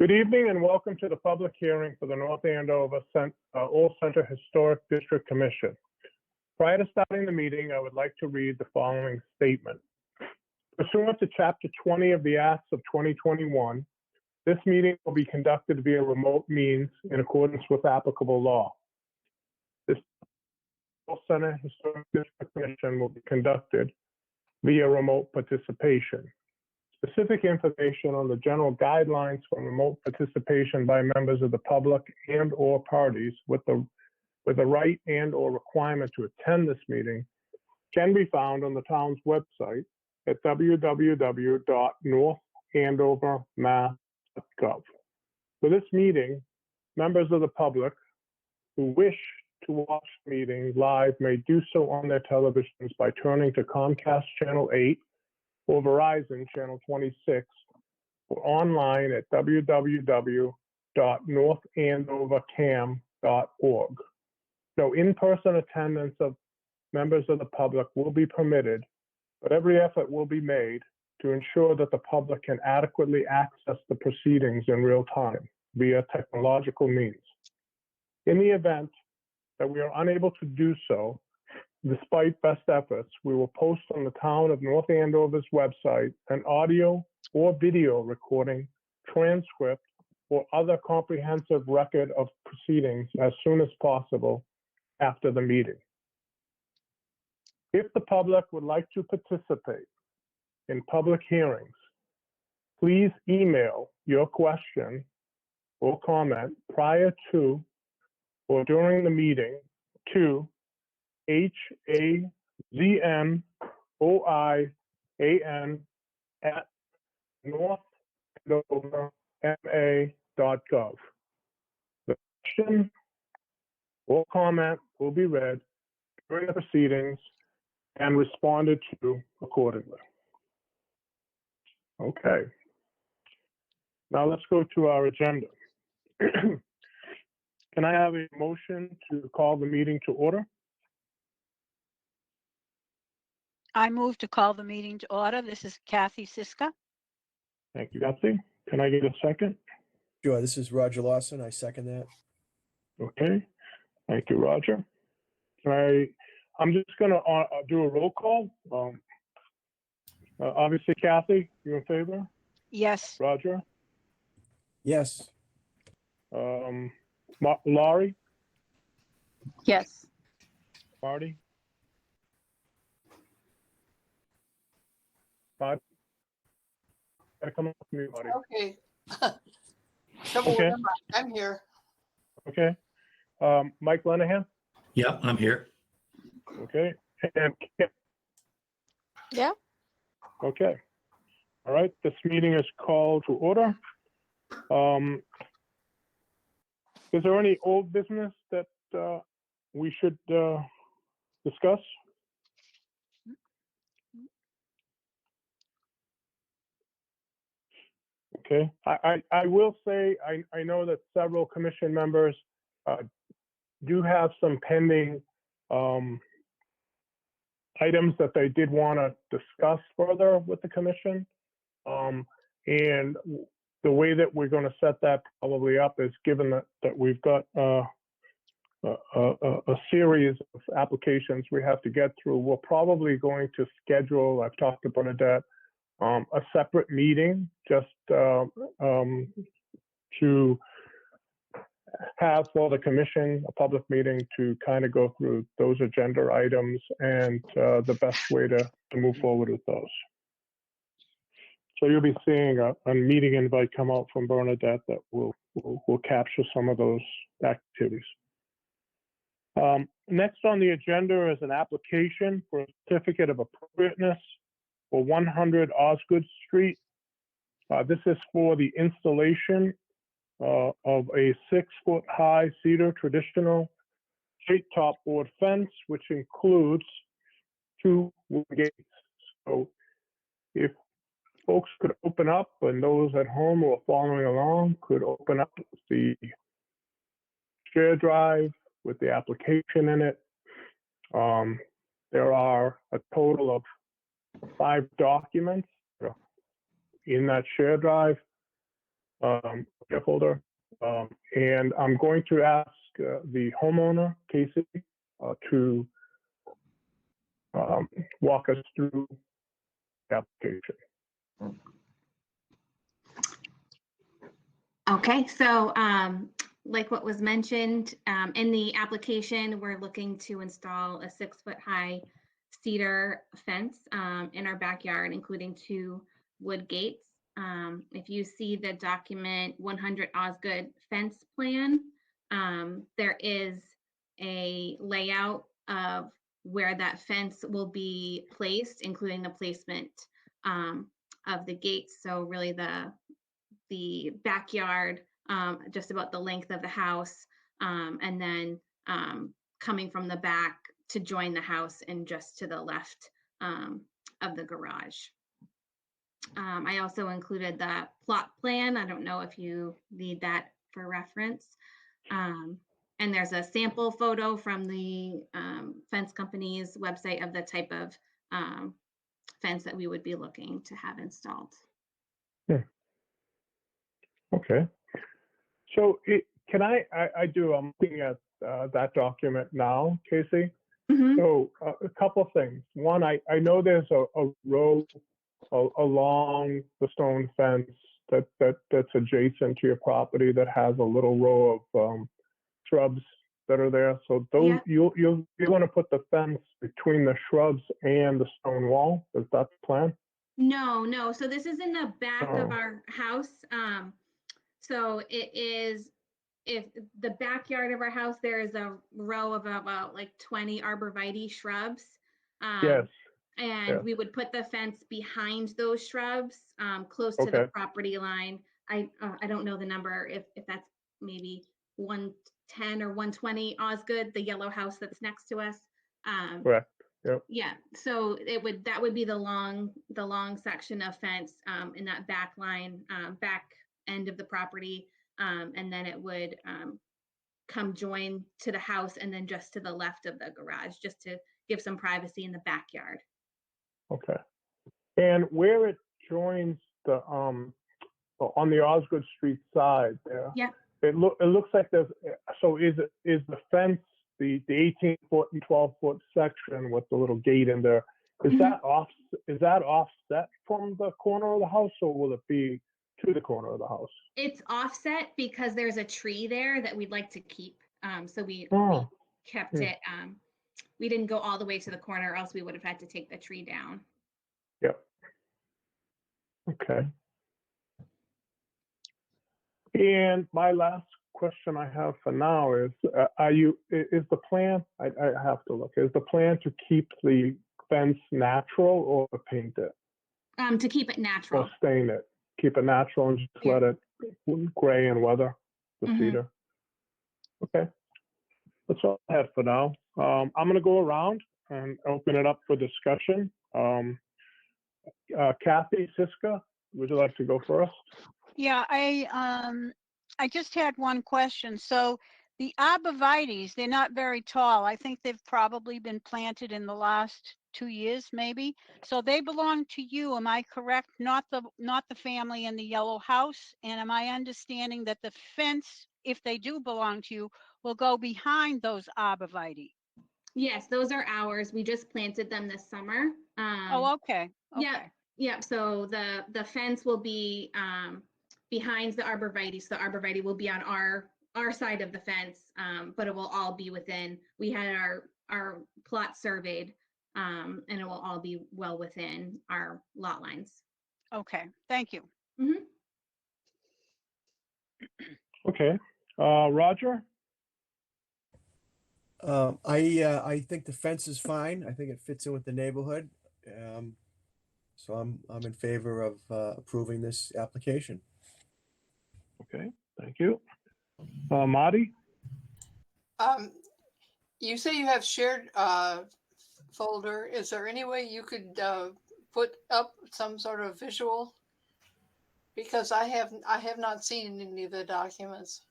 Good evening and welcome to the public hearing for the North Andover Old Center Historic District Commission. Prior to starting the meeting, I would like to read the following statement. Pursuant to Chapter 20 of the Acts of 2021, this meeting will be conducted via remote means in accordance with applicable law. This Old Center Historic District Commission will be conducted via remote participation. Specific information on the general guidelines for remote participation by members of the public and/or parties with the right and/or requirement to attend this meeting can be found on the town's website at www.northandovermass.gov. For this meeting, members of the public who wish to watch the meeting live may do so on their televisions by turning to Comcast Channel 8 or Verizon Channel 26, or online at www.northandovercam.org. No in-person attendance of members of the public will be permitted, but every effort will be made to ensure that the public can adequately access the proceedings in real time via technological means. In the event that we are unable to do so, despite best efforts, we will post on the Town of North Andover's website an audio or video recording, transcript, or other comprehensive record of proceedings as soon as possible after the meeting. If the public would like to participate in public hearings, please email your question or comment prior to or during the meeting to hazmoan@northandoverma.gov. The question or comment will be read during the proceedings and responded to accordingly. Okay. Now let's go to our agenda. Can I have a motion to call the meeting to order? I move to call the meeting to order. This is Kathy Siska. Thank you, Betsy. Can I get a second? Sure, this is Roger Lawson. I second that. Okay. Thank you, Roger. I'm just going to do a roll call. Obviously, Kathy, you in favor? Yes. Roger? Yes. Laurie? Yes. Marty? Marty? Gotta come up with me, Marty. Okay. Okay. I'm here. Okay. Mike Lenahan? Yeah, I'm here. Okay. And Kim? Yeah. Okay. All right. This meeting is called to order. Is there any old business that we should discuss? Okay. I will say I know that several commission members do have some pending items that they did want to discuss further with the commission. And the way that we're going to set that probably up is given that we've got a series of applications we have to get through, we're probably going to schedule, I've talked to Bernadette, a separate meeting just to have for the commission, a public meeting to kind of go through those agenda items and the best way to move forward with those. So you'll be seeing a meeting invite come out from Bernadette that will capture some of those activities. Next on the agenda is an application for a certificate of appropriateness for 100 Osgood Street. This is for the installation of a 6-foot-high cedar traditional straight top board fence, which includes 2 wooden gates. So if folks could open up, and those at home who are following along could open up the share drive with the application in it. There are a total of 5 documents in that share drive. shareholder. And I'm going to ask the homeowner, Casey, to walk us through the application. Okay, so like what was mentioned in the application, we're looking to install a 6-foot high cedar fence in our backyard, including 2 wood gates. If you see the document 100 Osgood fence plan, there is a layout of where that fence will be placed, including the placement of the gates. So really the backyard, just about the length of the house, and then coming from the back to join the house and just to the left of the garage. I also included the plot plan. I don't know if you need that for reference. And there's a sample photo from the fence company's website of the type of fence that we would be looking to have installed. Okay. So I'm looking at that document now, Casey. Mhm. So a couple of things. One, I know there's a row along the stone fence that's adjacent to your property that has a little row of shrubs that are there. So those Yeah. you're going to put the fence between the shrubs and the stone wall. Is that the plan? No. So this is in the back of Oh. our house. So it is, if the backyard of our house, there is a row of about like 20 arborvitae shrubs. Yes. And yes. we would put the fence behind those shrubs, close to Okay. the property line. I don't know the number, if that's maybe 110 or 120 Osgood, the yellow house that's next to us. Correct. Yep. Yeah, so that would be the long section of fence in that back line, back end of the property, and then it would come join to the house and then just to the left of the garage, just to give some privacy in the backyard. Okay. And where it joins the on the Osgood Street side there. Yeah. It looks like there's, so is the fence, the 18-foot and 12-foot section with the little gate in there, is Mhm. that offset from the corner of the house, or will it be to the corner of the house? It's offset because there's a tree there that we'd like to keep. So we Oh. kept Hmm. it. We didn't go all the way to the corner, or else we would have had to take the tree down. Yep. Okay. And my last question I have for now is, is the plan, I have to look, is the plan to keep the fence natural or paint it? To keep it natural. Or stain it? Keep it natural and just Yeah. let it gray and weather the Mhm. cedar? Okay. That's all I have for now. I'm going to go around and open it up for discussion. Kathy, Siska, would you like to go first? Yeah, I just had one question. So the arborvitaes, they're not very tall. I think they've probably been planted in the last 2 years, maybe. So they belong to you, am I correct? Not the family in the yellow house? And am I understanding that the fence, if they do belong to you, will go behind those arborvitae? Yes, those are ours. We just planted them this summer. Oh, okay. Okay. Yeah. So the fence will be behind the arborvitae. So the arborvitae will be on our side of the fence, but it will all be within. We had our plot surveyed, and it will all be well within our lot lines. Okay. Thank you. Mhm. Okay. Roger? I think the fence is fine. I think it fits in with the neighborhood. So I'm in favor of approving this application. Okay, thank you. Marty? You say you have shared folder. Is there any way you could put up some sort of visual? Because I have not seen any of the documents.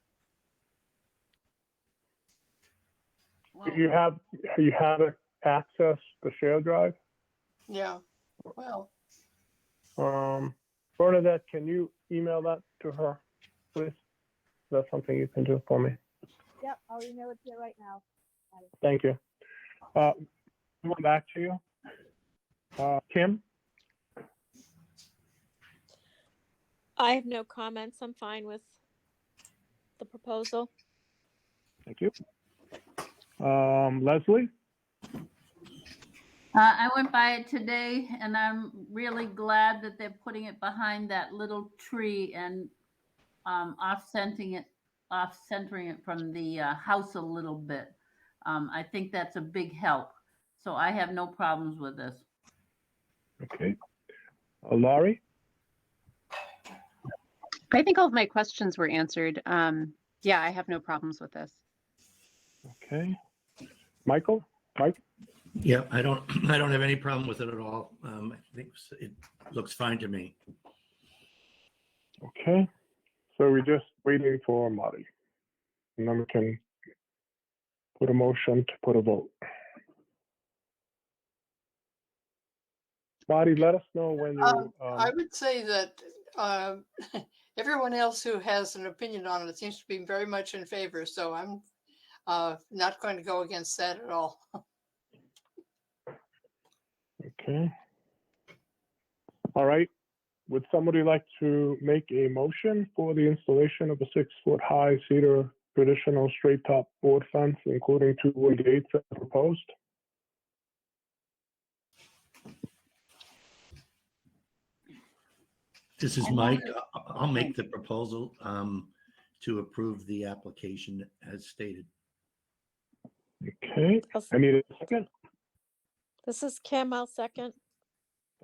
Well, You have access the share drive? Yeah. Well, Bernadette, can you email that to her? please? Is that something you can do for me? Yep, I'll email it to you right now. Thank you. Going back to you. Kim? I have no comments. I'm fine with the proposal. Thank you. Leslie? I went by it today, and I'm really glad that they're putting it behind that little tree and off-centering it from the house a little bit. I think that's a big help. So I have no problems with this. Okay. Laurie? I think all of my questions were answered. Yeah, I have no problems with this. Okay. Michael? Mike? Yeah, I don't have any problem with it at all. I think it looks fine to me. Okay. So we're just waiting for Marty. And then we can put a motion to put a vote. Marty, let us know when you. I would say that everyone else who has an opinion on it seems to be very much in favor. So I'm not going to go against that at all. Okay. All right. Would somebody like to make a motion for the installation of a 6-foot-high cedar traditional straight-top board fence, including 2-way gates as proposed? This is Mike. I'll make the proposal to approve the application as stated. Okay. I need a second. This is Kim. I'll second.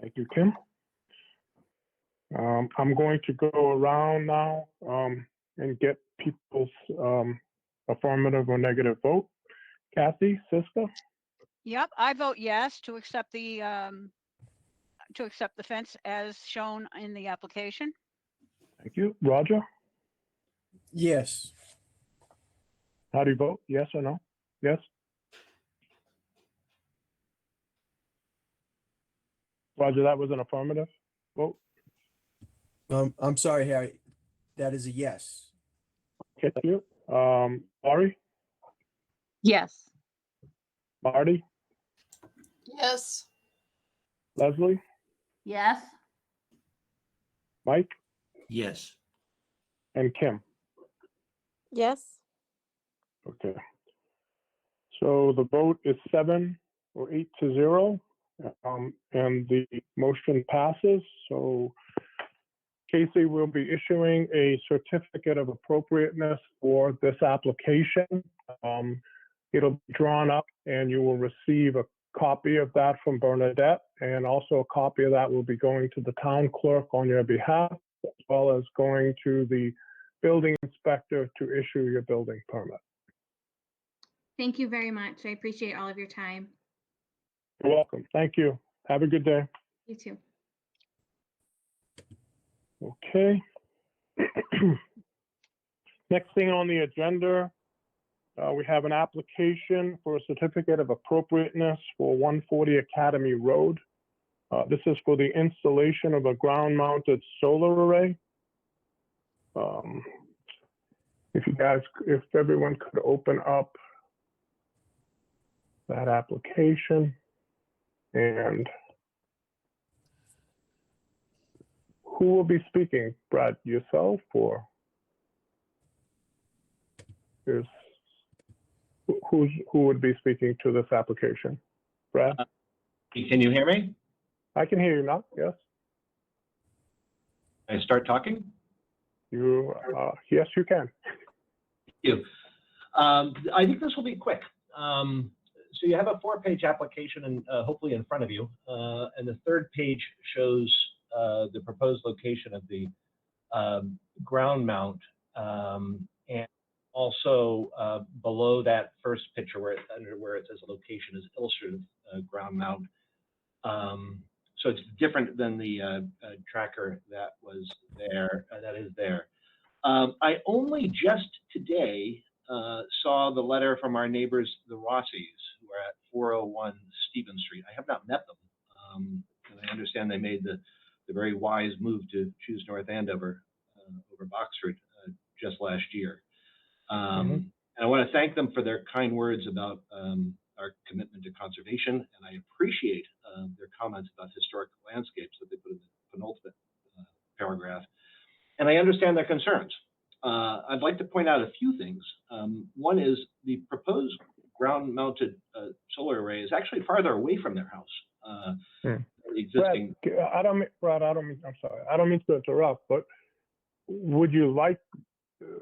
Thank you, Kim. I'm going to go around now and get people's affirmative or negative vote. Kathy, sister? Yep, I vote yes to accept the fence as shown in the application. Thank you. Roger? Yes. How do you vote? Yes or no? Yes? Roger, that was an affirmative vote? I'm sorry, Harry. That is a yes. Okay, thank you. Laurie? Yes. Marty? Yes. Leslie? Yes? Mike? Yes. And Kim? Yes. Okay. So the vote is 7 or 8 to 0, and the motion passes. So Casey will be issuing a certificate of appropriateness for this application. It'll be drawn up and you will receive a copy of that from Bernadette, and also a copy of that will be going to the town clerk on your behalf, as well as going to the building inspector to issue your building permit. Thank you very much. I appreciate all of your time. You're welcome. Thank you. Have a good day. You too. Okay. Next thing on the agenda, we have an application for a certificate of appropriateness for 140 Academy Road. This is for the installation of a ground-mounted solar array. If everyone could open up that application, and who will be speaking? Brad, yourself, or who would be speaking to this application? Brad? Can you hear me? I can hear you now, yes. Can I start talking? Yes, you can. Thank you. I think this will be quick. So you have a 4-page application and hopefully in front of you. And the 3rd page shows the proposed location of the ground mount. And also below that first picture where it says location is illustrative ground mount. So it's different than the tracker that was there, that is there. I only just today saw the letter from our neighbors, the Rossies, who are at 401 Stevens Street. I have not met them. And I understand they made the very wise move to choose North Andover over Boxford just last year. And I want to thank them for their kind words about our commitment to conservation, and I appreciate their comments about historic landscapes that they put in the penultimate paragraph. And I understand their concerns. I'd like to point out a few things. One is the proposed ground-mounted solar array is actually farther away from their house. The existing. Brad, I'm sorry. I don't mean to interrupt, but would you like,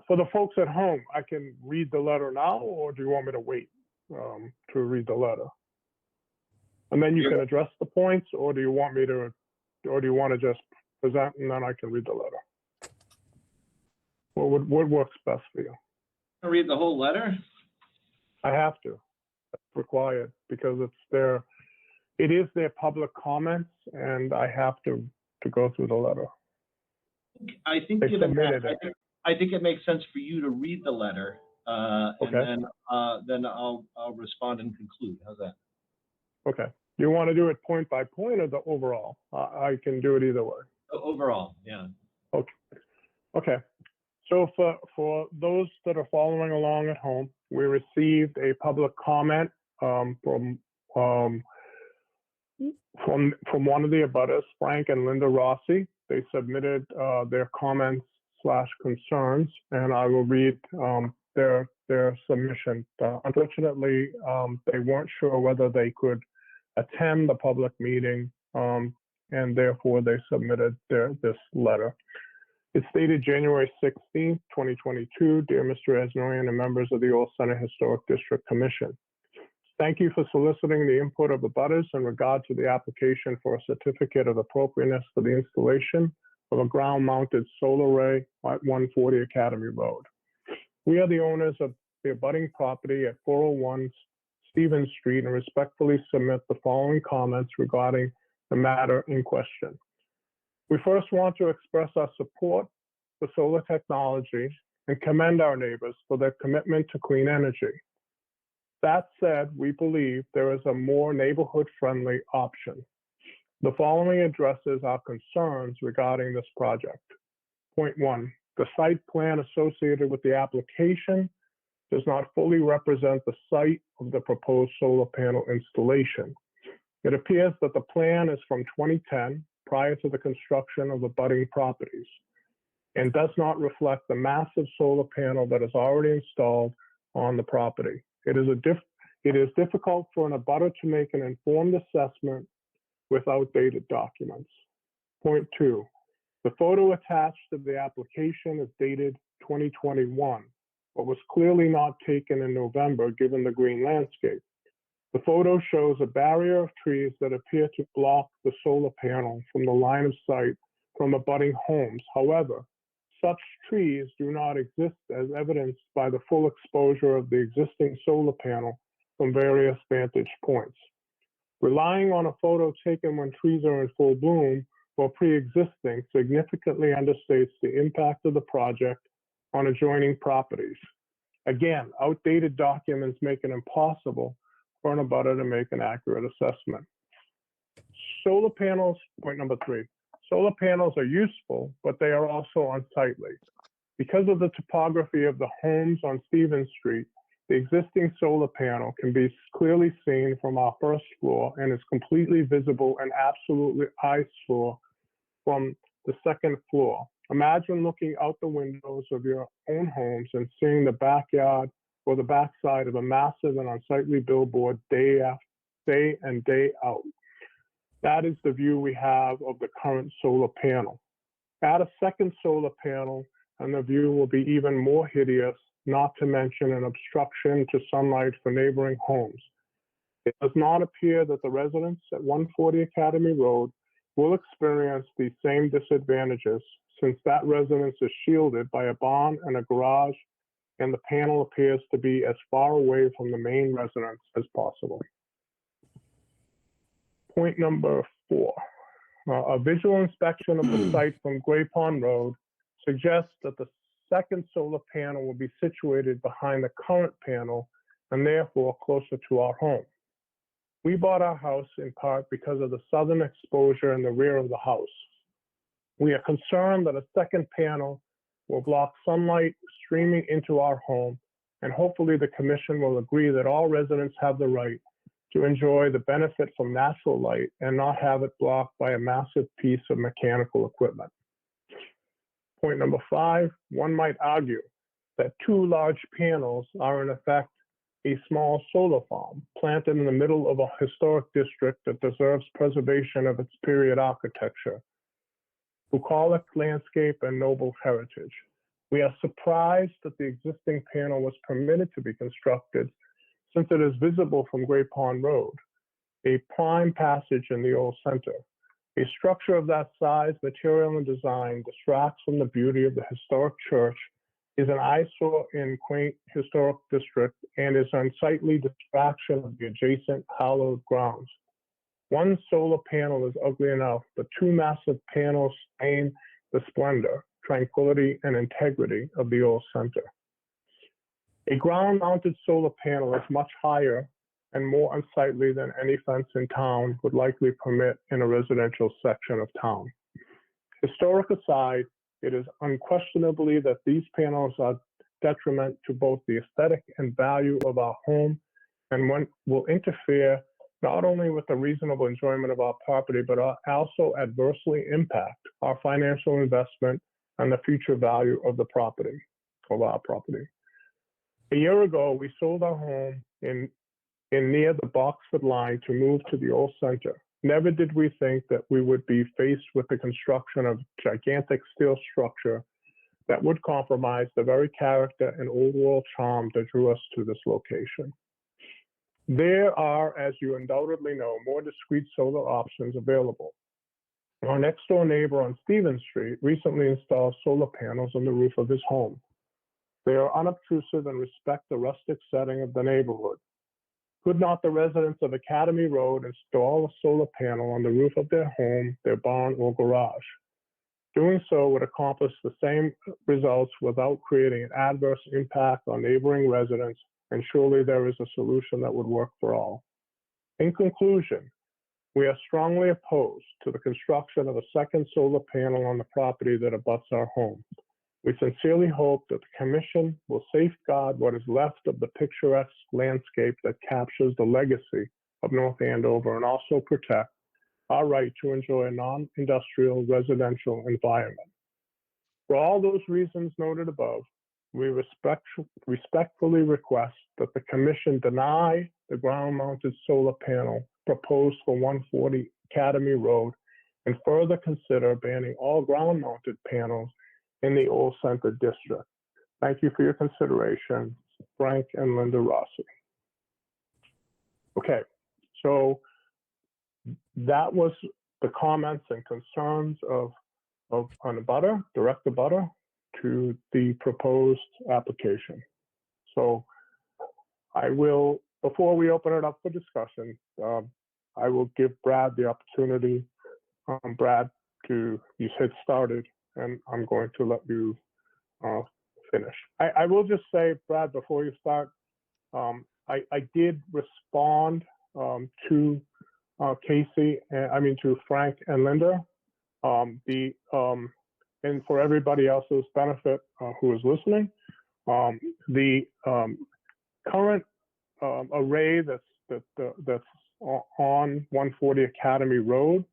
for the folks at home, I can read the letter now, or do you want me to wait to read the letter? And then you can address the points, or do you want me to, or do you want to just present and then I can read the letter? What works best for you? Read the whole letter? I have to. It's required because it is their public comments, and I have to go through the letter. I think They given submitted that, it. I think it makes sense for you to read the letter, Okay. and then I'll respond and conclude. How's that? Okay. Do you want to do it point by point or the overall? I can do it either way. Overall, yeah. Okay. Okay. So for those that are following along at home, we received a public comment from one of the abutters, Frank and Linda Rossi. They submitted their comments / concerns, and I will read their submission. Unfortunately, they weren't sure whether they could attend the public meeting, and therefore they submitted this letter. It's dated January 16th, 2022. Dear Mr. Asnoyan and members of the Old Center Historic District Commission. Thank you for soliciting the input of abutters in regard to the application for a certificate of appropriateness for the installation of a ground-mounted solar array at 140 Academy Road. We are the owners of the abutting property at 401 Stevens Street and respectfully submit the following comments regarding the matter in question. We first want to express our support for solar technology and commend our neighbors for their commitment to clean energy. That said, we believe there is a more neighborhood-friendly option. The following addresses our concerns regarding this project. Point 1, the site plan associated with the application does not fully represent the site of the proposed solar panel installation. It appears that the plan is from 2010, prior to the construction of the abutting properties, and does not reflect the massive solar panel that is already installed on the property. It is difficult for an abutter to make an informed assessment with outdated documents. Point 2, the photo attached to the application is dated 2021, but was clearly not taken in November given the green landscape. The photo shows a barrier of trees that appear to block the solar panel from the line of sight from abutting homes. However, such trees do not exist as evidenced by the full exposure of the existing solar panel from various vantage points. Relying on a photo taken when trees are in full bloom or pre-existing significantly understates the impact of the project on adjoining properties. Again, outdated documents make it impossible for an abutter to make an accurate assessment. Solar panels, point number 3. Solar panels are useful, but they are also unsightly. Because of the topography of the homes on Stevens Street, the existing solar panel can be clearly seen from our first floor and is completely visible and absolutely eyesore from the second floor. Imagine looking out the windows of your own homes and seeing the backyard or the backside of a massive and unsightly billboard day and day out. That is the view we have of the current solar panel. Add a second solar panel and the view will be even more hideous, not to mention an obstruction to sunlight for neighboring homes. It does not appear that the residents at 140 Academy Road will experience these same disadvantages since that residence is shielded by a barn and a garage, and the panel appears to be as far away from the main residence as possible. Point number 4. A visual inspection of the site from Gray Pond Road suggests that the second solar panel will be situated behind the current panel and therefore closer to our home. We bought our house in part because of the southern exposure in the rear of the house. We are concerned that a second panel will block sunlight streaming into our home, and hopefully the commission will agree that all residents have the right to enjoy the benefit from natural light and not have it blocked by a massive piece of mechanical equipment. Point number 5, one might argue that 2 large panels are in effect a small solar farm planted in the middle of a historic district that deserves preservation of its period architecture, bucolic landscape, and noble heritage. We are surprised that the existing panel was permitted to be constructed since it is visible from Great Pond Road, a prime passage in the old center. A structure of that size, material, and design distracts from the beauty of the historic church, is an eyesore in quaint historic district, and is an unsightly distraction of the adjacent hallowed grounds. One solar panel is ugly enough, but 2 massive panels stain the splendor, tranquility, and integrity of the old center. A ground-mounted solar panel is much higher and more unsightly than any fence in town would likely permit in a residential section of town. Historic aside, it is unquestionably that these panels are detriment to both the aesthetic and value of our home, and will interfere not only with the reasonable enjoyment of our property, but also adversely impact our financial investment and the future value of our property. A year ago, we sold our home in near the Boxford line to move to the old center. Never did we think that we would be faced with the construction of gigantic steel structure that would compromise the very character and old world charm that drew us to this location. There are, as you undoubtedly know, more discrete solar options available. Our next door neighbor on Stevens Street recently installed solar panels on the roof of his home. They are unobtrusive and respect the rustic setting of the neighborhood. Could not the residents of Academy Road install a solar panel on the roof of their home, their barn, or garage? Doing so would accomplish the same results without creating an adverse impact on neighboring residents, and surely there is a solution that would work for all. In conclusion, we are strongly opposed to the construction of a second solar panel on the property that abuts our home. We sincerely hope that the Commission will safeguard what is left of the picturesque landscape that captures the legacy of North Andover, and also protect our right to enjoy a non-industrial residential environment. For all those reasons noted above, we respectfully request that the Commission deny the ground-mounted solar panel proposed for 140 Academy Road, and further consider banning all ground-mounted panels in the Old Center District. Thank you for your consideration, Frank and Linda Rossi. Okay, so that was the comments and concerns of an abutter, direct abutter to the proposed application. So I will, before we open it up for discussion, I will give Brad the opportunity, Brad, to, you said started, and I'm going to let you finish. I will just say, Brad, before you start, I did respond to to Frank and Linda. And for everybody else's benefit who is listening, the current array that's on 140 Academy Road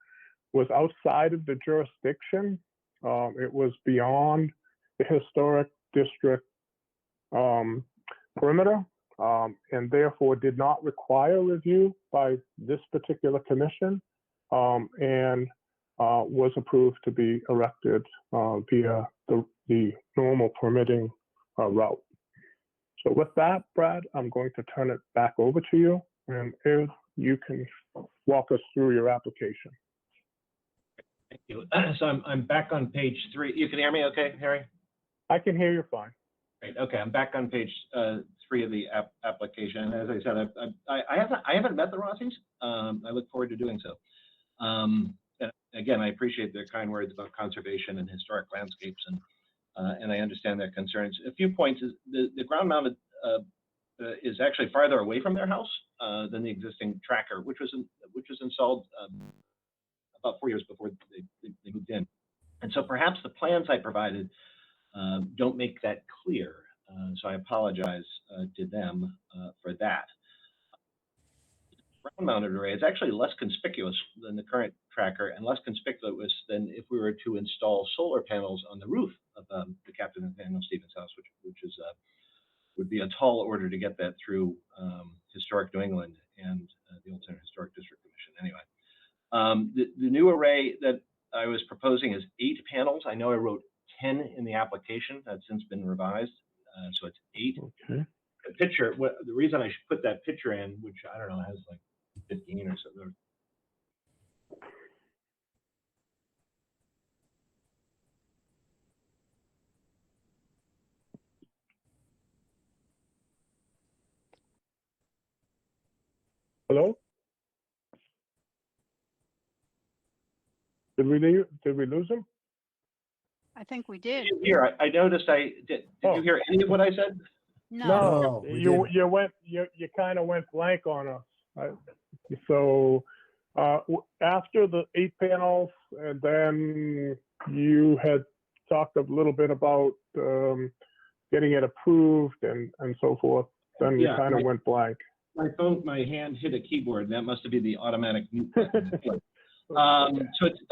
was outside of the jurisdiction. It was beyond the historic district perimeter, and therefore did not require review by this particular commission, and was approved to be erected via the normal permitting route. So with that, Brad, I'm going to turn it back over to you, and if you can walk us through your application. Thank you. So I'm back on page 3. You can hear me okay, Harry? I can hear you fine. Great. Okay, I'm back on page 3 of the application. As I said, I haven't met the Rossis. I look forward to doing so. Again, I appreciate their kind words about conservation and historic landscapes, and I understand their concerns. A few points is the ground mounted is actually farther away from their house than the existing tracker, which was installed about 4 years before they moved in. And so perhaps the plans I provided don't make that clear. So I apologize to them for that. Ground-mounted array is actually less conspicuous than the current tracker and less conspicuous than if we were to install solar panels on the roof of the Captain Nathaniel Stevens house, which is would be a tall order to get that through Historic New England and the Old Center Historic District Commission. Anyway, the new array that I was proposing is 8 panels. I know I wrote 10 in the application. That's since been revised, so it's 8. Okay. The picture, the reason I should put that picture in, which I don't know, has like 15 or so. Hello? Did we lose him? I think we did. Here, I noticed did Oh. you hear any of what I said? No. No, we you didn't. you kind of went blank on us. So after the 8 panels, and then you had talked a little bit about getting it approved and so forth. Then you Yeah, kind of went blank. My hand hit a keyboard. That must have been the automatic mute button. So it's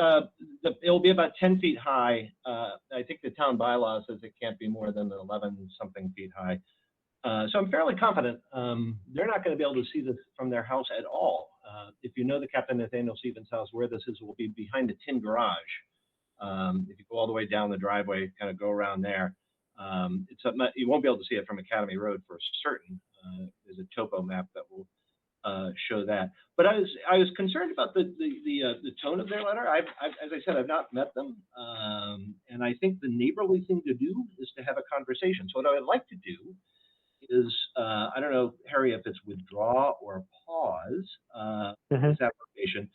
it'll be about 10 feet high. I think the town bylaw says it can't be more than 11 something feet high. So I'm fairly confident they're not going to be able to see this from their house at all. If you know the Captain Nathaniel Stevens house, where this is will be behind the tin garage. If you go all the way down the driveway, kind of go around there, you won't be able to see it from Academy Road for certain. There's a topo map that will show that. But I was concerned about the tone of their letter. As I said, I've not met them, and I think the neighborly thing to do is to have a conversation. So what I would like to do is, I don't know, Harry, if it's withdraw or pause this application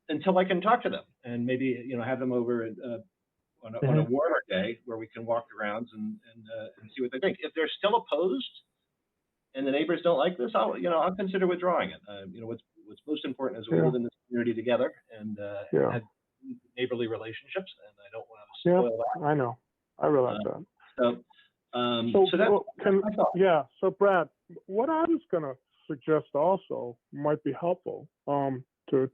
until I can talk to them, and maybe have them over on a warmer day where we can walk around and see what they think. If they're still opposed and the neighbors don't like this, I'll consider withdrawing it. What's most important is we live in this community together and have neighborly relationships, and I don't want to spoil that. I know. I realize that. So that's so Brad, what I was going to suggest also might be helpful to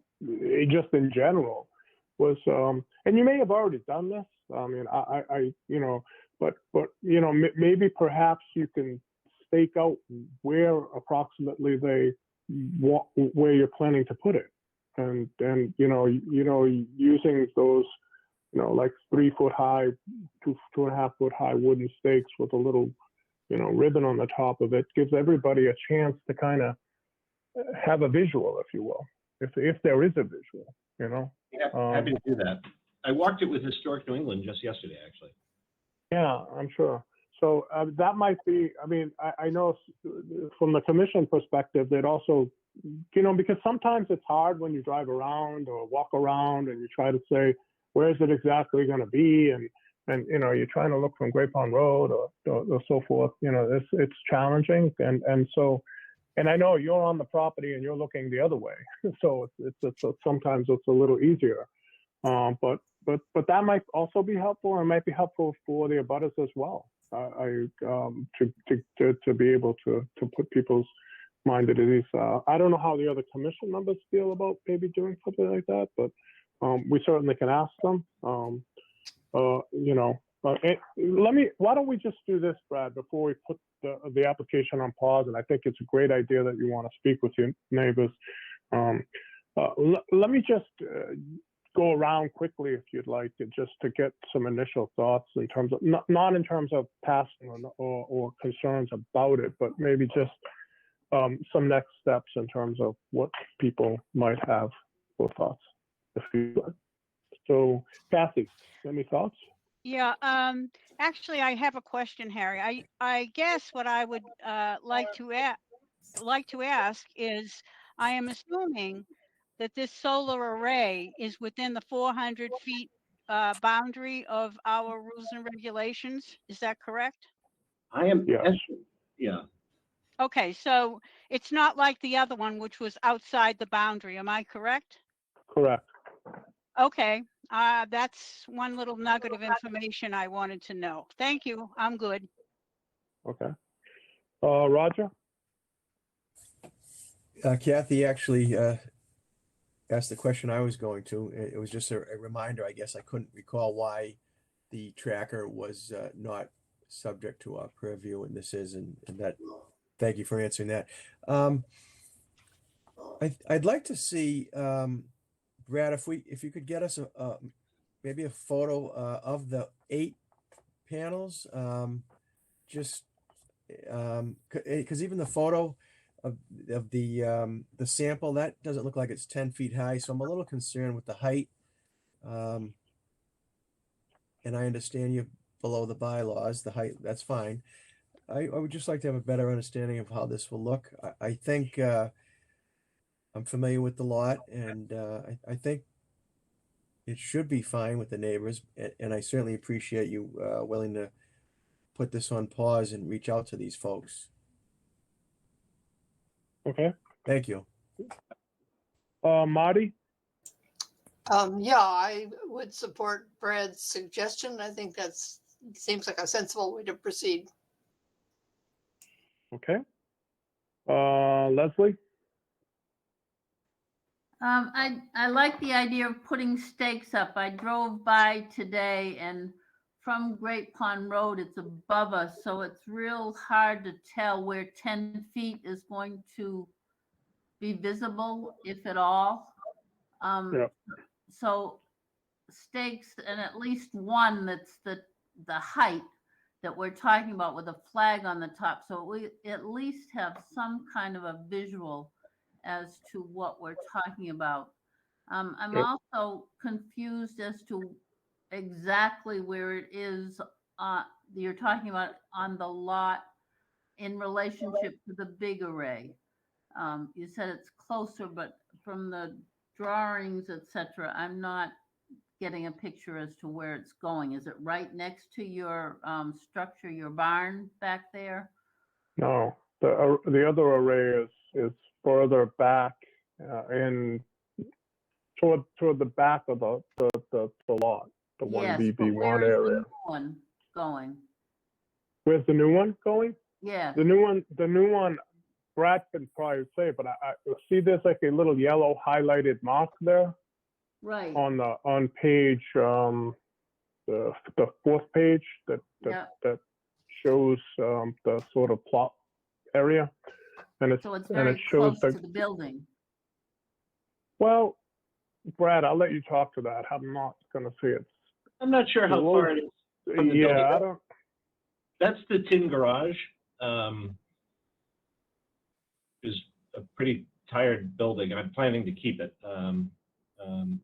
just in general was, and you may have already done this. I mean, but maybe perhaps you can stake out where approximately where you're planning to put it, and using those like 3 foot high, 2.5 foot high wooden stakes with a little ribbon on the top of it gives everybody a chance to kind of have a visual, if you will, if there is a visual. Happy to do that. I walked it with Historic New England just yesterday, actually. Yeah, I'm sure. So that might be, I mean, I know from the commission perspective, they'd also, because sometimes it's hard when you drive around or walk around and you try to say, where is it exactly going to be? And you're trying to look from Great Pond Road or so forth. It's challenging. And so, and I know you're on the property and you're looking the other way. So it's sometimes it's a little easier. But that might also be helpful, and might be helpful for the abutters as well. To be able to put people's mind at ease. I don't know how the other commission members feel about maybe doing something like that, but we certainly can ask them. Why don't we just do this, Brad, before we put the application on pause? And I think it's a great idea that you want to speak with your neighbors. Let me just go around quickly, if you'd like, just to get some initial thoughts in terms of, not in terms of passing or concerns about it, but maybe just some next steps in terms of what people might have for thoughts, if you like. So, Kathy, any thoughts? Yeah, actually, I have a question, Harry. I guess what I would like to ask is, I am assuming that this solar array is within the 400 feet boundary of our rules and regulations. Is that correct? I am. Yes. Yeah. Okay, so it's not like the other one, which was outside the boundary. Am I correct? Correct. Okay, that's one little nugget of information I wanted to know. Thank you. I'm good. Okay. Roger? Kathy actually asked the question I was going to. It was just a reminder, I guess. I couldn't recall why the tracker was not subject to our purview, and this is, and that, thank you for answering that. I'd like to see, Brad, if you could get us maybe a photo of the 8 panels, just because even the photo of the sample, that doesn't look like it's 10 feet high, so I'm a little concerned with the height. And I understand you're below the bylaws, the height, that's fine. I would just like to have a better understanding of how this will look. I think I'm familiar with the lot, and I think it should be fine with the neighbors, and I certainly appreciate you willing to put this on pause and reach out to these folks. Okay. Thank you. Marty? Yeah, I would support Brad's suggestion. I think that's seems like a sensible way to proceed. Okay. Leslie? I like the idea of putting stakes up. I drove by today, and from Great Pond Road, it's above us, so it's real hard to tell where 10 feet is going to be visible, if at all. Yeah. So stakes, and at least one that's the height that we're talking about with a flag on the top, so we at least have some kind of a visual as to what we're talking about. I'm Yep. also confused as to exactly where it is you're talking about on the lot in relationship to the big array. You said it's closer, but from the drawings, etc., I'm not getting a picture as to where it's going. Is it right next to your structure, your barn back there? No, the other array is further back in toward the back of the lot, the Yes, but 1BB1 where is the area. new one going? Where's the new one going? Yes. The new one, Brad can probably say, but I see there's like a little yellow highlighted mark there Right. on page the 4th page that shows the sort of plot area, and So it's very it shows close to the building. Well, Brad, I'll let you talk to that. I'm not going to say it's. I'm not sure how far it is from the building. I don't. That's the tin garage. Is a pretty tired building. I'm planning to keep it.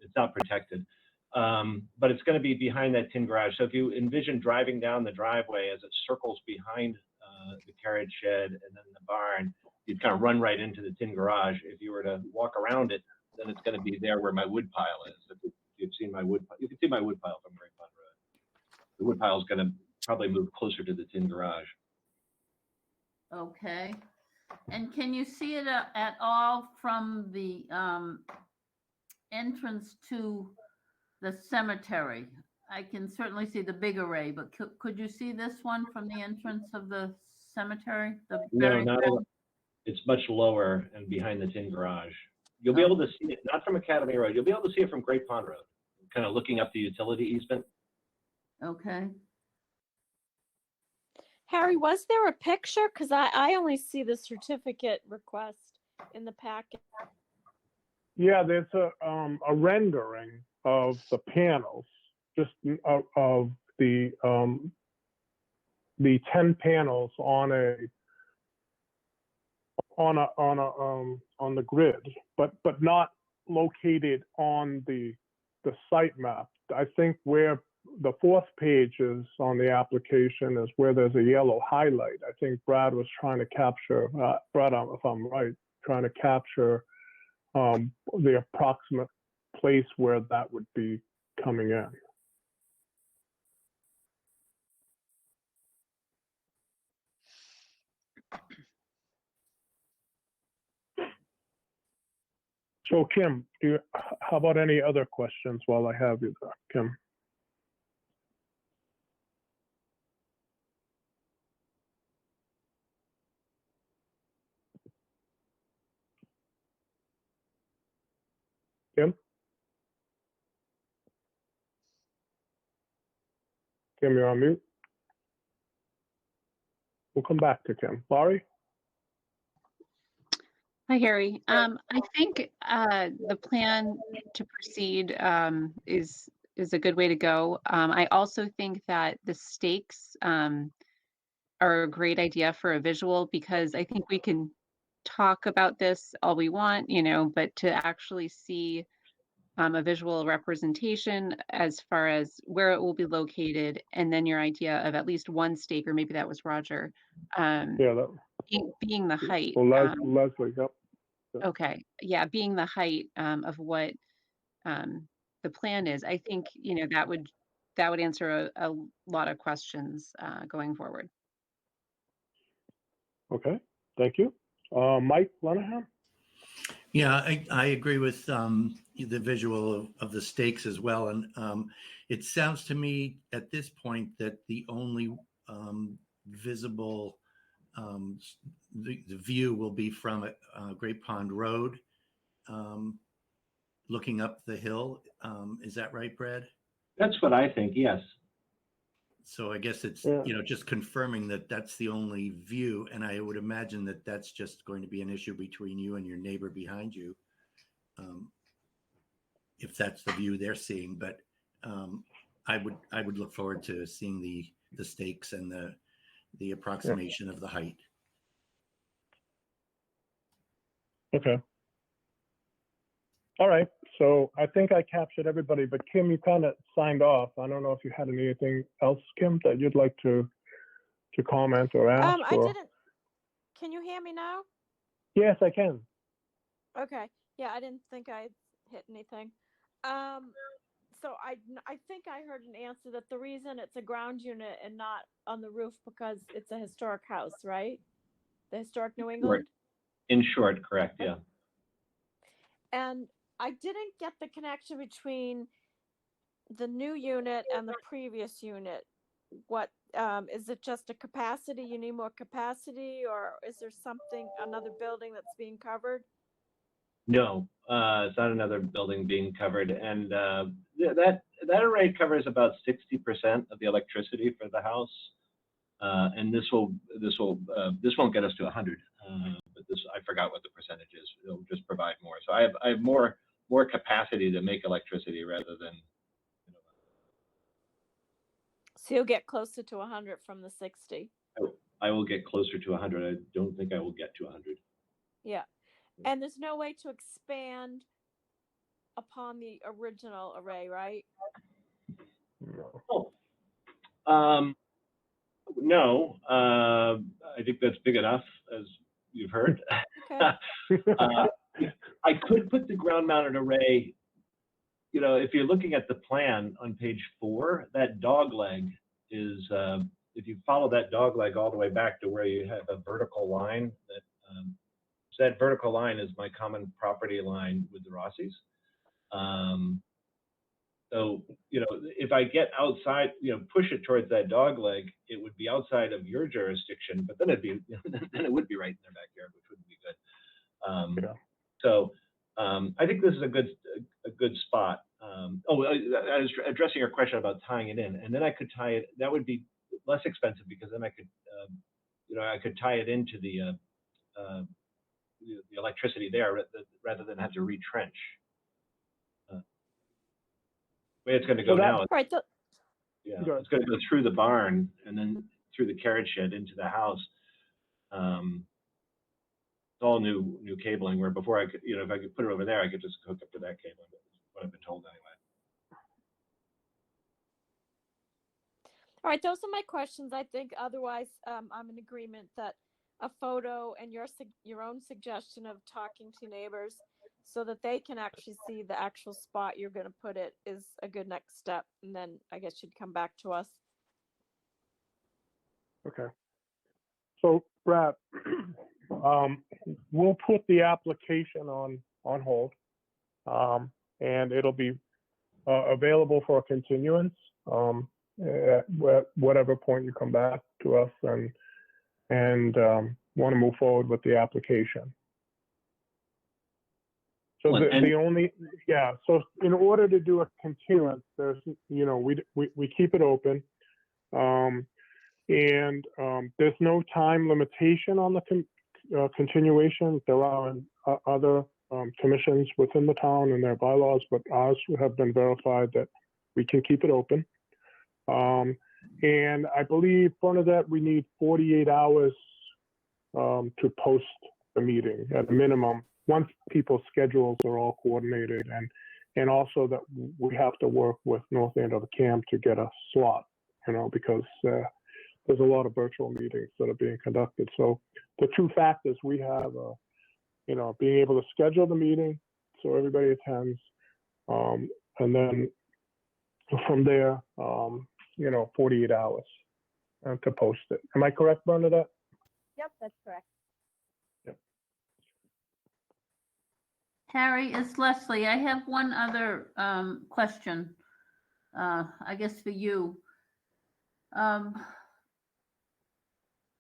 It's not protected, but it's going to be behind that tin garage. So if you envision driving down the driveway as it circles behind the carriage shed and then the barn, you'd kind of run right into the tin garage. If you were to walk around it, then it's going to be there where my wood pile is. If you've seen my wood pile, you can see my wood pile from Great Pond Road. The wood pile is going to probably move closer to the tin garage. Okay. And can you see it at all from the entrance to the cemetery? I can certainly see the big array, but could you see this one from the entrance of the cemetery? No, not at all. It's much lower and behind the tin garage. You'll be able to see it, not from Academy Road. You'll be able to see it from Great Pond Road, kind of looking up the utility easement. Okay. Harry, was there a picture? Because I only see the certificate request in the packet. Yeah, there's a rendering of the panels, just of the 10 panels on the grid, but not located on the site map. I think where the 4th page is on the application is where there's a yellow highlight. I think Brad was trying to capture, Brad, if I'm right, trying to capture the approximate place where that would be coming in. So Kim, how about any other questions while I have you there, Kim? Kim? Kim, you're on mute. We'll come back to Kim. Laurie? Hi, Harry. I think the plan to proceed is a good way to go. I also think that the stakes are a great idea for a visual, because I think we can talk about this all we want, but to actually see a visual representation as far as where it will be located, and then your idea of at least one stake, or maybe that was Roger, Yeah, being the height. well, Leslie, yep. Okay, yeah, being the height of what the plan is. I think that would answer a lot of questions going forward. Okay, thank you. Mike Lenahan? Yeah, I agree with the visual of the stakes as well. And it sounds to me at this point that the only visible the view will be from Great Pond Road, looking up the hill. Is that right, Brad? That's what I think, yes. So I guess it's, Yeah. just confirming that that's the only view. And I would imagine that that's just going to be an issue between you and your neighbor behind you, if that's the view they're seeing. But I would look forward to seeing the stakes and the approximation of the height. Okay. All right, so I think I captured everybody, but Kim, you kind of signed off. I don't know if you had anything else, Kim, that you'd like to comment or ask? I or... didn't. Can you hear me now? Yes, I can. Okay. Yeah, I didn't think I hit anything. So I think I heard an answer that the reason it's a ground unit and not on the roof because it's a historic house, right? The historic New England. In short, correct, yeah. And I didn't get the connection between the new unit and the previous unit. What is it? Just a capacity? You need more capacity, or is there something, another building that's being covered? No, it's not another building being covered, and that array covers about 60% of the electricity for the house, and this won't get us to 100, but I forgot what the percentage is. It'll just provide more. So I have more capacity to make electricity rather than. So you'll get closer to 100 from the 60. I will get closer to 100. I don't think I will get to 100. Yeah. And there's no way to expand upon the original array, right? No. No. I think that's big enough, as you've heard. Okay. I could put the ground-mounted array. If you're looking at the plan on page 4, that dog leg is. If you follow that dog leg all the way back to where you have a vertical line, that vertical line is my common property line with the Rossies. So, if I get outside, push it towards that dog leg, it would be outside of your jurisdiction, but then then it would be right in their backyard, which wouldn't be good. So I think this is a good spot. I was addressing your question about tying it in, and then I could tie it. That would be less expensive because then I could, I could tie it into the electricity there rather than have to retrench. The way it's going to go now. Right. Yeah, it's going to go through the barn and then through the carriage shed into the house. It's all new cabling. Where before I could, if I could put it over there, I could just hook up to that cable. That's what I've been told anyway. All right. Those are my questions. I think otherwise, I'm in agreement that a photo and your own suggestion of talking to neighbors so that they can actually see the actual spot you're going to put it is a good next step. And then I guess you'd come back to us. Okay. So, Brad, we'll put the application on hold. and it'll be available for a continuance at whatever point you come back to us and want to move forward with the application. So the only, yeah, so in order to do a continuance, there's, you know, we keep it open. And there's no time limitation on the continuation. There are other commissions within the town and their bylaws, but ours have been verified that we can keep it open. And I believe, Bernadette, we need 48 hours to post the meeting at a minimum, once people's schedules are all coordinated, and also that we have to work with North Andover CAM to get a slot, you know, because there's a lot of virtual meetings that are being conducted. So the two factors we have, you know, being able to schedule the meeting so everybody attends, and then from there, you know, 48 hours to post it. Am I correct, Bernadette? Yep, that's correct. Yep. Harry, it's Leslie. I have one other question, I guess for you.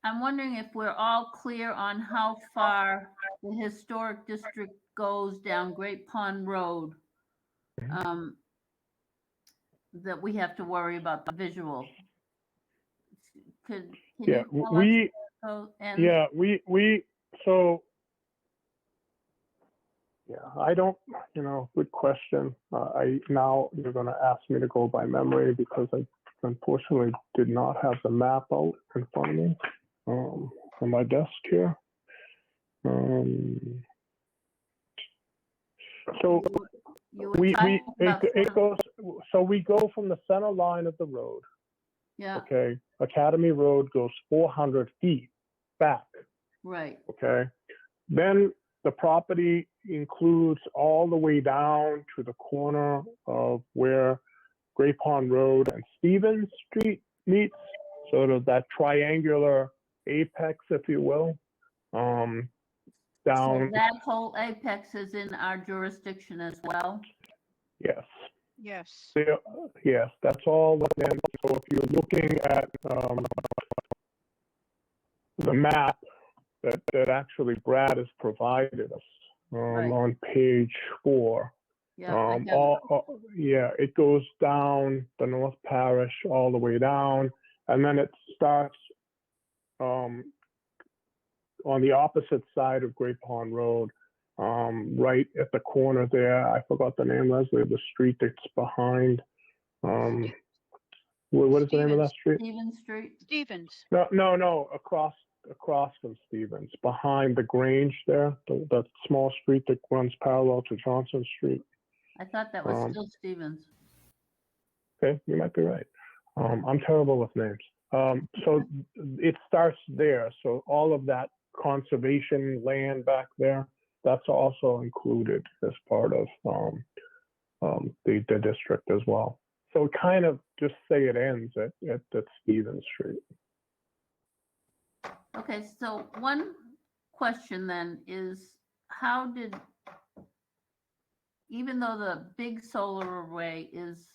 I'm wondering if we're all clear on how far the historic district goes down Great Pond Road, that we have to worry about the visual. Can Yeah, you tell we, us, yeah, so, yeah, I don't, you know, good question. Now you're gonna ask me to go by memory because I unfortunately did not have the map out in front of me on my desk here. So it goes, so we go from the center line of the road. Yeah. Okay, Academy Road goes 400 feet back. Right. Okay, then the property includes all the way down to the corner of where Great Pond Road and Stevens Street meets, sort of that triangular apex, if you will. Down. So that whole apex is in our jurisdiction as well? Yes. Yes. Yes, that's all within. So if you're looking at the map that actually Brad has provided us Right. on page 4, Yeah, I have it. yeah, it goes down the North Parish all the way down, and then it starts on the opposite side of Great Pond Road, right at the corner there. I forgot the name, Leslie, of the street that's behind. What is the name of that street? Stevens Street? Stevens. No, across from Stevens, behind the Grange there, the small street that runs parallel to Johnson Street. I thought that was still Stevens. Okay, you might be right. I'm terrible with names. So it starts there. So all of that conservation land back there, that's also included as part of the district as well. So kind of just say it ends at Stevens Street. Okay, so one question then is, how did, even though the big solar array is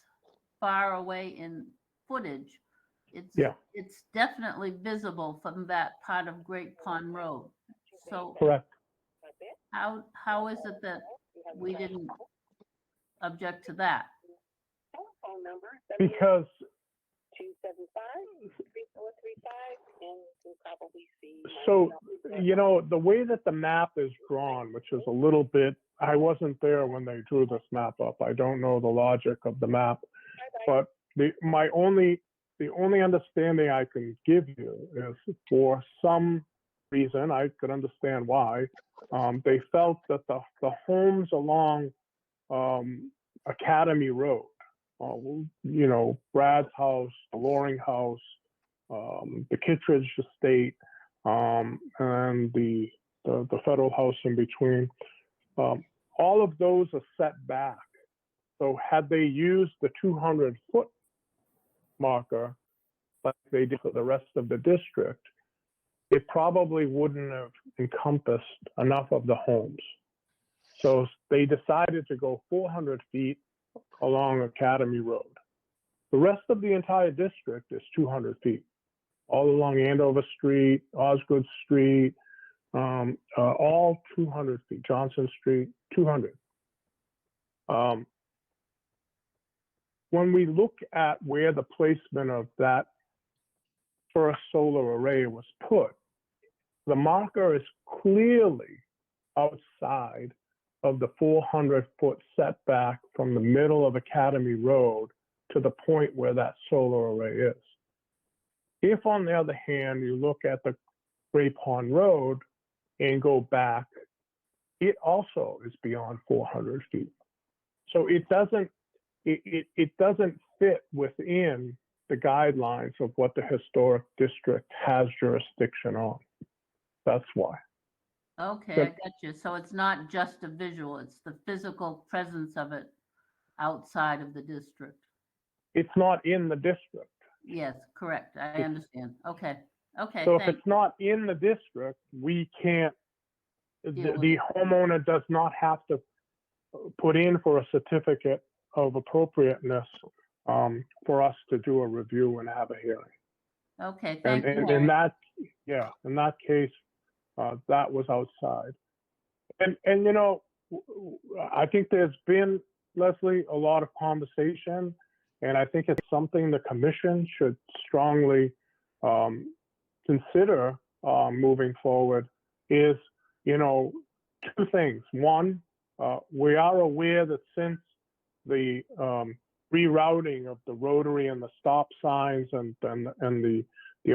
far away in footage, it's definitely visible from that part of Great Pond Road. So correct. How is it that we didn't object to that? Because so, you know, the way that the map is drawn, which is a little bit, I wasn't there when they drew this map up. I don't know the logic of the map, but the only understanding I can give you is, for some reason, I could understand why, they felt that the homes along Academy Road, you know, Brad's house, the Loring house, the Kittredge estate, and the federal house in between, all of those are set back. So had they used the 200-foot marker like they did for the rest of the district, it probably wouldn't have encompassed enough of the homes. So they decided to go 400 feet along Academy Road. The rest of the entire district is 200 feet, all along Andover Street, Osgood Street, all 200 feet, Johnson Street, 200. When we look at where the placement of that first solar array was put, the marker is clearly outside of the 400-foot setback from the middle of Academy Road to the point where that solar array is. If, on the other hand, you look at the Great Pond Road and go back, it also is beyond 400 feet. So it doesn't fit within the guidelines of what the historic district has jurisdiction on. That's why. Okay, Good. I got you. So it's not just a visual, it's the physical presence of it outside of the district. It's not in the district. Yes, correct. I It's- understand. Okay. Okay, So if thanks. it's not in the district, we can't, Deal with the it. homeowner does not have to put in for a certificate of appropriateness for us to do a review and have a hearing. Okay, And thank you. in that, yeah, in that case, that was outside. And you know, I think there's been, Leslie, a lot of conversation, and I think it's something the commission should strongly consider moving forward is, you know, two things. One, we are aware that since the rerouting of the rotary and the stop signs and the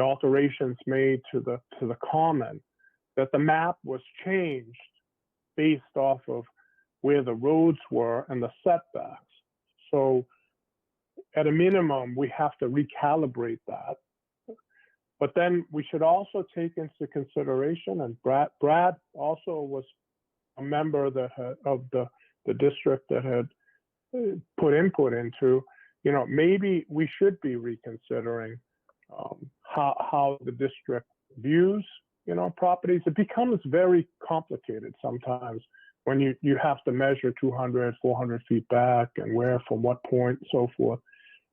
alterations made to the common, that the map was changed based off of where the roads were and the setbacks. So at a minimum, we have to recalibrate that. But then we should also take into consideration, and Brad also was a member of the district that had put input into, you know, maybe we should be reconsidering how the district views, you know, properties. It becomes very complicated sometimes when you have to measure 200, 400 feet back and where, from what point, so forth.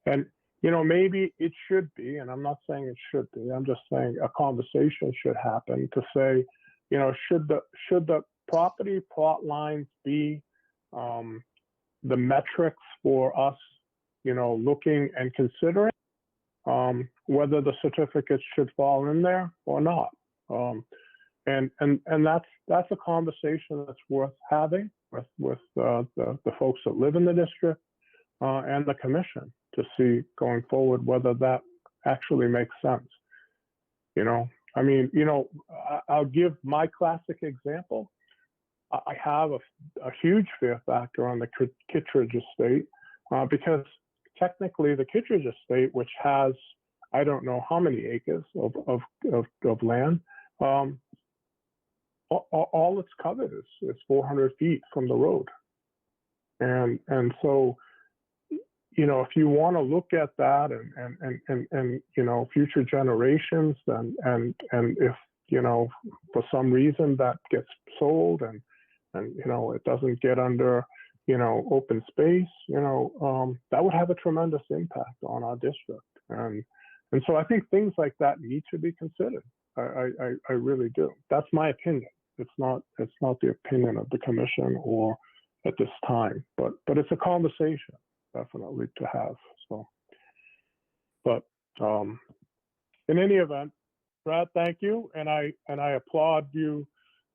And, you know, maybe it should be, and I'm not saying it should be, I'm just saying a conversation should happen to say, you know, should the property plot lines be the metrics for us, you know, looking and considering whether the certificates should fall in there or not. And that's a conversation that's worth having with the folks that live in the district and the commission to see going forward whether that actually makes sense. You know, I mean, you know, I'll give my classic example. I have a huge fear factor on the Kittredge estate because technically the Kittredge estate, which has I don't know how many acres of land, all it's covered is 400 feet from the road, and so, you know, if you want to look at that and you know, future generations, and if, you know, for some reason that gets sold and you know, it doesn't get under, you know, open space, you know, that would have a tremendous impact on our district. And so I think things like that need to be considered. I really do. That's my opinion. It's not the opinion of the commission or at this time, but it's a conversation definitely to have. So, but in any event, Brad, thank you, and I applaud you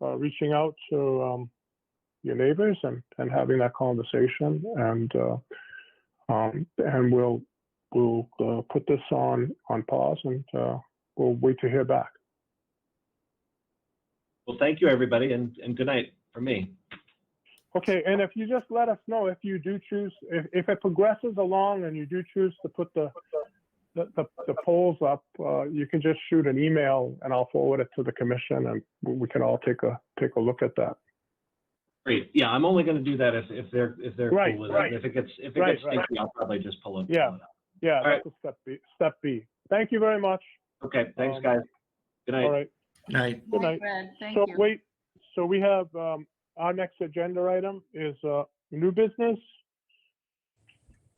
reaching out to your neighbors and having that conversation, and we'll put this on pause, and we'll wait to hear back. Well, thank you, everybody, and good night from me. Okay, and if you just let us know if you do choose, if it progresses along and you do choose to put the polls up, you can just shoot an email and I'll forward it to the commission, and we can all take a look at that. Great. Yeah, I'm only going to do that if they're Right, cool with right. it. If it gets Right. sticky, I'll probably just pull it. Yeah. pull it out. Yeah, All right. that's a step B. Thank you very much. Okay. Thanks, Um, guys. Good night. All right. Night. Good Night, night. Brad. Thank So you. wait, so we have our next agenda item is new business.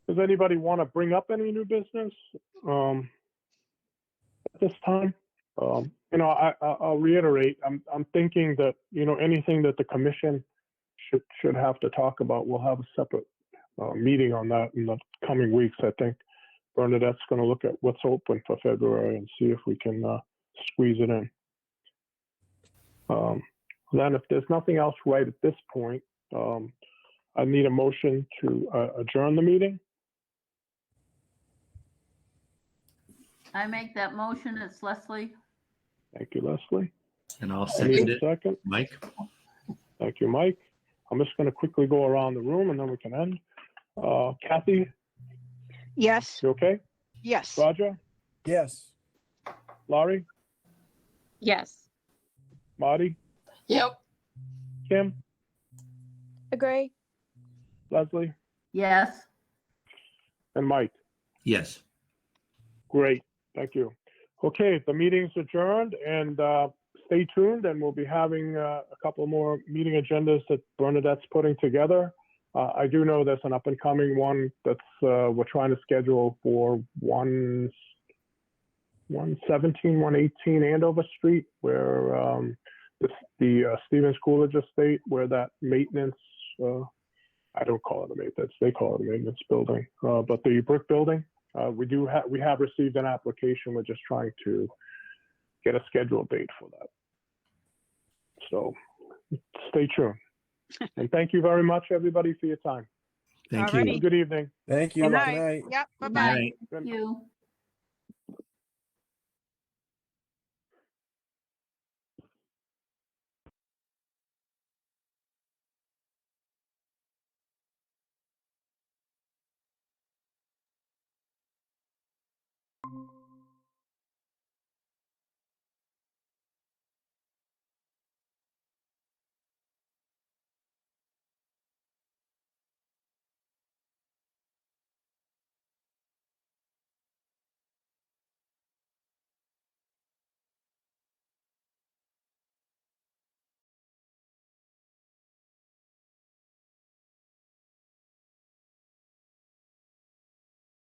Does anybody want to bring up any new business at this time? I'll reiterate. I'm thinking that anything that the commission should have to talk about, we'll have a separate meeting on that in the coming weeks. I think Bernadette's going to look at what's open for February and see if we can squeeze it in. Then if there's nothing else right at this point, I need a motion to adjourn the meeting. I make that motion. It's Leslie. Thank you, Leslie. And I'll I need second a it. second. Mike? Thank you, Mike. I'm just going to quickly go around the room and then we can end. Kathy, Yes, you okay? yes. Roger? Yes. Laurie? Yes. Marty? Yep. Kim? Agree. Leslie? Yes. And Mike? Yes. Great, thank you. Okay, the meeting's adjourned, and stay tuned, and we'll be having a couple more meeting agendas that Bernadette's putting together. I do know there's an up-and-coming one that's we're trying to schedule for 117, 118 Andover Street, where the Stevens Coolidge Estate, where that maintenance, I don't call it a maintenance, they call it a maintenance building, but the brick building, we have received an application. We're just trying to get a scheduled date for that. So stay tuned. And thank you very much, everybody, for your time. Thank Alrighty. you. Good evening. Thank you. Good Good night. night. Yep, Good bye-bye. night. Good Thank you.